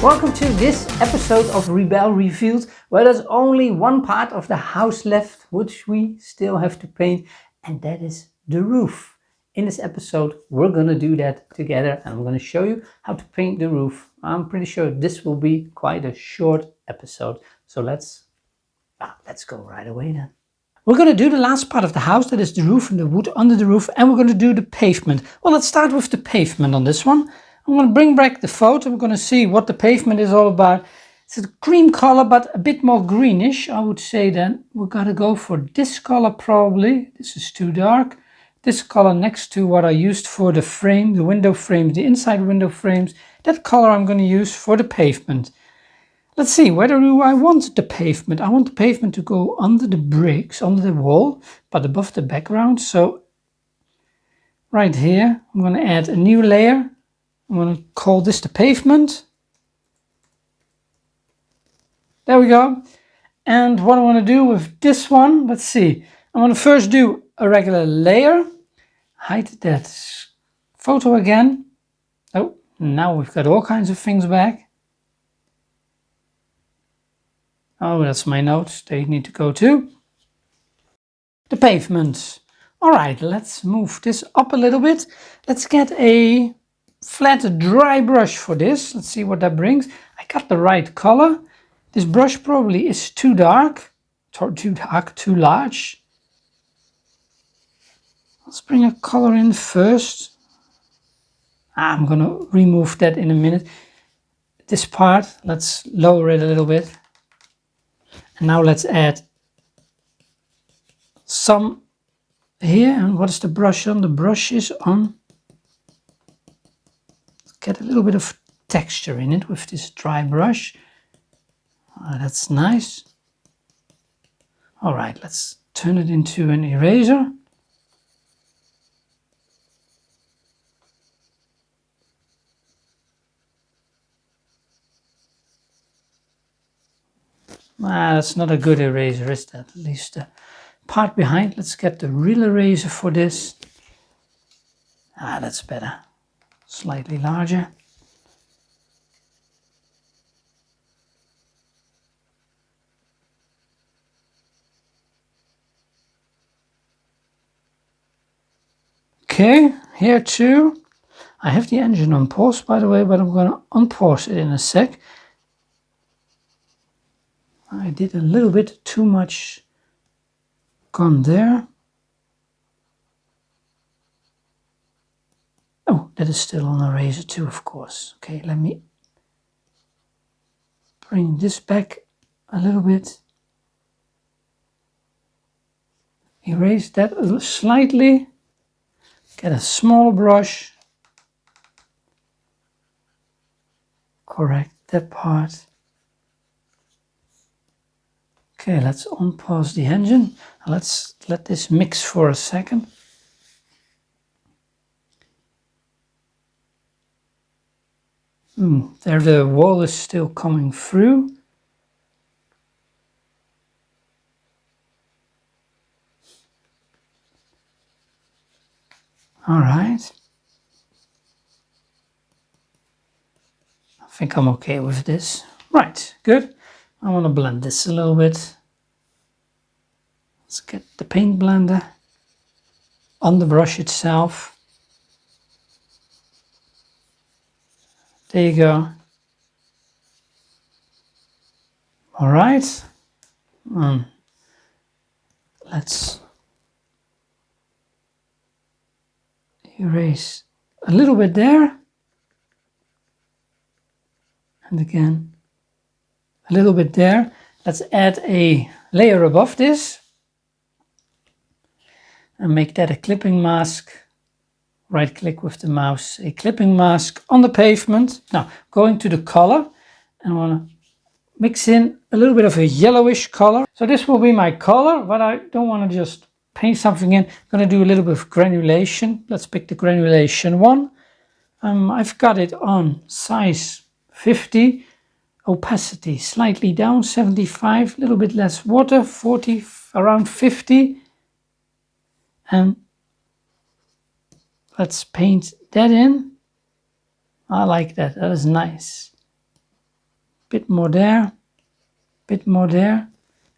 Welcome to this episode of Rebelle Revealed, where there's only one part of the house left which we still have to paint, and that is the roof. In this episode we're gonna do that together, and I'm gonna show you how to paint the roof. I'm pretty sure this will be quite a short episode, so let's go right away then. We're going to do the last part of the house, that is the roof and the wood under the roof, and we're going to do the pavement. Well, let's start with the pavement on this one. I'm going to bring back the photo. We're going to see what the pavement is all about. It's a cream color, but a bit more greenish, I would say. Then we're going to go for this color probably. This is too dark. This color next to what I used for the frame, the window frames, the inside window frames. That color I'm going to use for the pavement. Let's see, where do I want the pavement? I want the pavement to go under the bricks, under the wall, but above the background. So right here, I'm going to add a new layer. I'm going to call this the pavement. There we go. And what I want to do with this one, let's see. I'm going to first do a regular layer. Hide that photo again. Oh, now we've got all kinds of things back. Oh, that's my notes. They need to go too. The pavement. All right, let's move this up a little bit. Let's get a flat dry brush for this. Let's see what that brings. I got the right color. This brush probably is too dark, too large. Let's bring a color in first. I'm gonna remove that in a minute. This part, let's lower it a little bit. And now let's add some here. And what is the brush on? The brush is on. Get a little bit of texture in it with this dry brush. That's nice. All right, let's turn it into an eraser. That's not a good eraser, is that? At least the part behind. Let's get the real eraser for this. That's better. Slightly larger. Okay, here too. I have the engine on pause, by the way, but I'm going to unpause it in a sec. I did a little bit too much gone there. Oh, that is still on eraser too, of course. Okay, let me bring this back a little bit. Erase that slightly. Get a small brush. Correct that part. Okay, let's unpause the engine. Let's let this mix for a second. There the wall is still coming through. All right. I think I'm okay with this. Right, good. I want to blend this a little bit. Let's get the paint blender on the brush itself. There you go. All right. Let's erase a little bit there. And again, a little bit there. Let's add a layer above this. And make that a clipping mask. Right click with the mouse, a clipping mask on the pavement. Now going to the color, and I want to mix in a little bit of a yellowish color. So this will be my color, but I don't want to just paint something in. I'm going to do a little bit of granulation. Let's pick the granulation one. I've got it on size 50, opacity slightly down, 75, a little bit less water, 40, around 50. And let's paint that in. I like that, that is nice. bit more there, bit more there,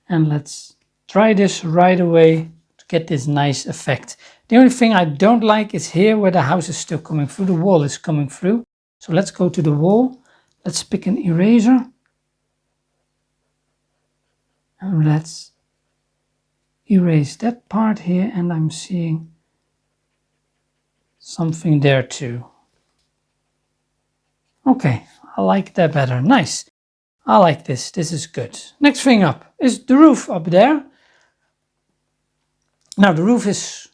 and let's try this right away to get this nice effect. The only thing I don't like is here where the house is still coming through, the wall is coming through. So let's go to the wall, let's pick an eraser, and let's erase that part here, and I'm seeing something there too. Okay, I like that better, nice. I like this, this is good. Next thing up is the roof up there. Now the roof is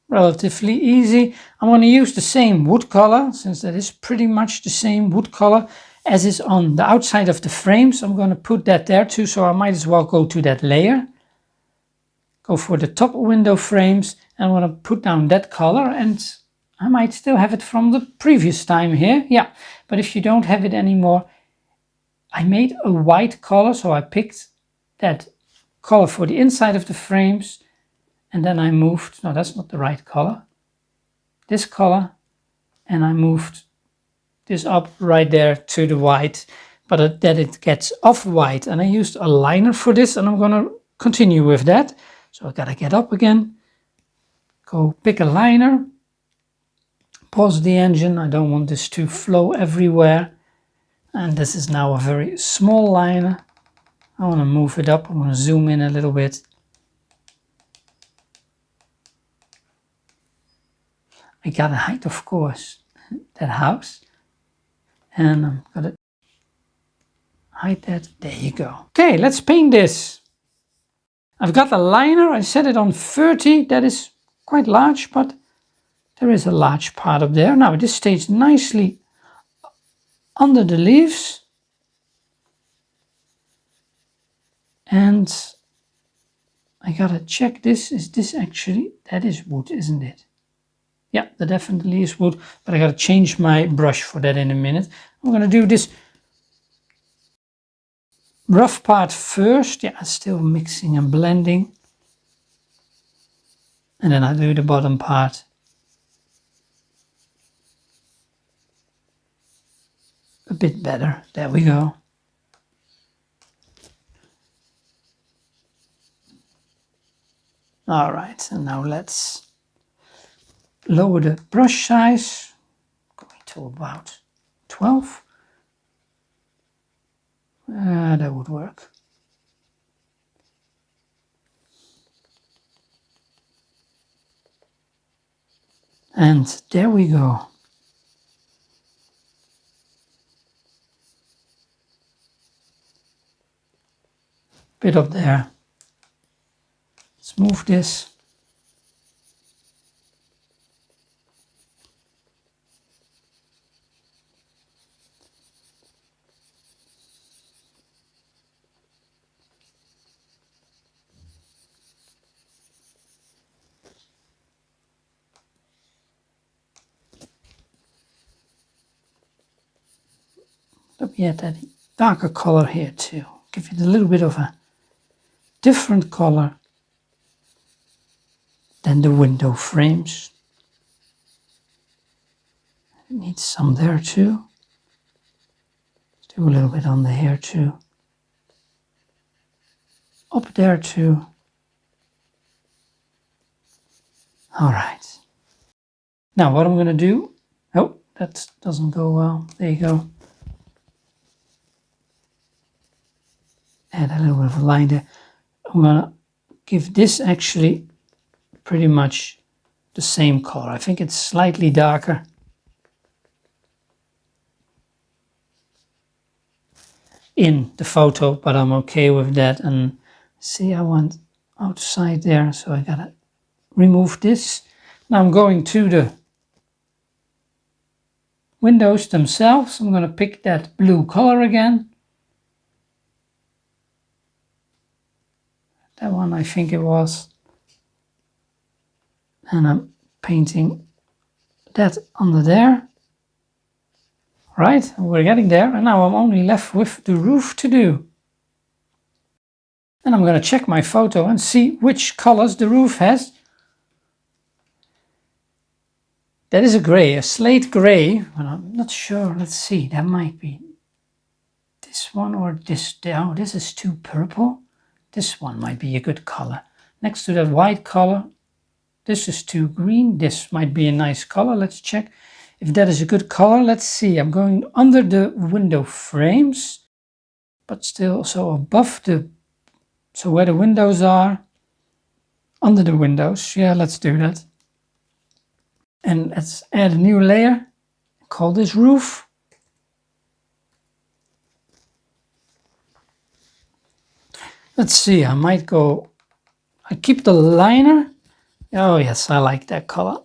relatively easy. I'm going to use the same wood color, since that is pretty much the same wood color as is on the outside of the frame. So I'm going to put that there too, so I might as well go to that layer. Go for the top window frames, and I'm going to put down that color, and I might still have it from the previous time here. Yeah, but if you don't have it anymore, I made a white color, so I picked that color for the inside of the frames, and then I moved, no, that's not the right color, this color, and I moved this up right there to the white, but that it gets off white, and I used a liner for this, and I'm going to continue with that. So I gotta get up again, go pick a liner, pause the engine, I don't want this to flow everywhere, and this is now a very small liner. I want to move it up, I want to zoom in a little bit. I gotta hide, of course, that house, and I'm gonna hide that, there you go. Okay, let's paint this. I've got a liner, I set it on 30, that is quite large, but there is a large part up there. Now this stays nicely under the leaves. And I gotta check this, is this actually, that is wood, isn't it? Yeah, that definitely is wood, but I gotta change my brush for that in a minute. I'm gonna do this rough part first. Yeah, still mixing and blending. And then I do the bottom part. A bit better, there we go. All right, and now let's lower the brush size, going to about 12. That would work. And there we go. Bit up there. Let's move this. Let me add that darker color here too. Give it a little bit of a different color than the window frames. It needs some there too. Let's do a little bit on the hair too. Up there too. All right. Now what I'm going to do, oh, that doesn't go well. There you go. Add a little bit of a line there. I'm going to give this actually pretty much the same color. I think it's slightly darker. In the photo, but I'm okay with that. And see, I want outside there, so I gotta remove this. Now I'm going to the windows themselves. I'm gonna pick that blue color again. That one I think it was. And I'm painting that under there. Right, we're getting there, and now I'm only left with the roof to do. And I'm going to check my photo and see which colors the roof has. That is a gray, a slate gray, but I'm not sure. Let's see, that might be this one or this? Oh, this is too purple. This one might be a good color. Next to that white color, this is too green. This might be a nice color. Let's check if that is a good color. Let's see. I'm going under the window frames, but still so above the, so where the windows are, under the windows. Yeah, let's do that. And let's add a new layer. Call this roof. Let's see, I might go, I keep the liner. Oh yes, I like that color.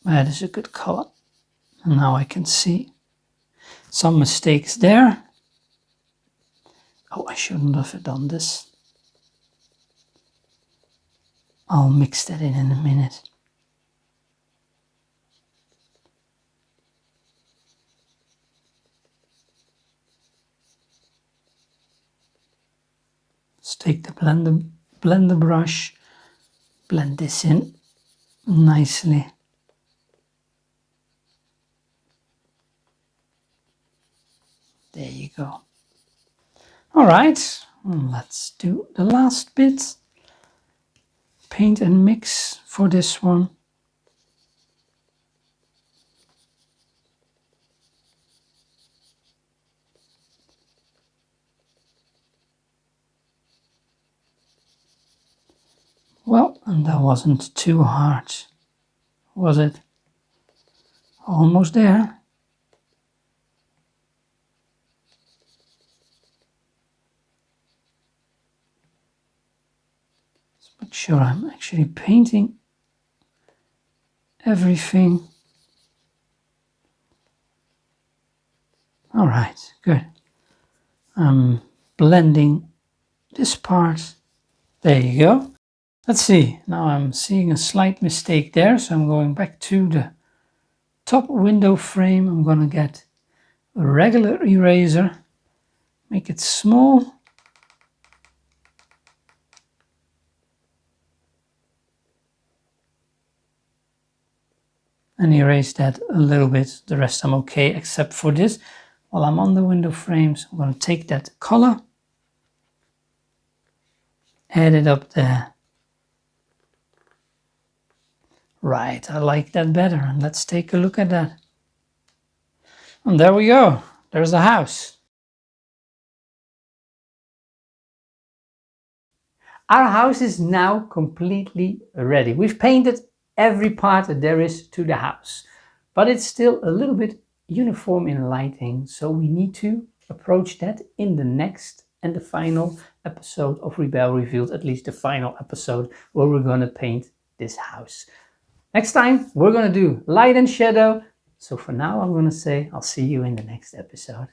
That is a good color. And now I can see some mistakes there. Oh, I shouldn't have done this. I'll mix that in a minute. Let's take the blender brush, blend this in nicely. There you go. All right, let's do the last bit. Paint and mix for this one. Well, and that wasn't too hard, was it? Almost there. Let's make sure I'm actually painting everything. All right, good. I'm blending this part. There you go. Let's see, now I'm seeing a slight mistake there, so I'm going back to the top window frame. I'm gonna get a regular eraser, make it small. And erase that a little bit. The rest I'm okay, except for this. While I'm on the window frames, I'm gonna take that color, add it up there. Right, I like that better, and let's take a look at that. And there we go, there's the house. Our house is now completely ready. We've painted every part that there is to the house, but it's still a little bit uniform in lighting, so we need to approach that in the next and the final episode of Rebelle Revealed, at least the final episode where we're gonna paint this house. Next time, we're gonna do light and shadow. So for now, I'm gonna say I'll see you in the next episode.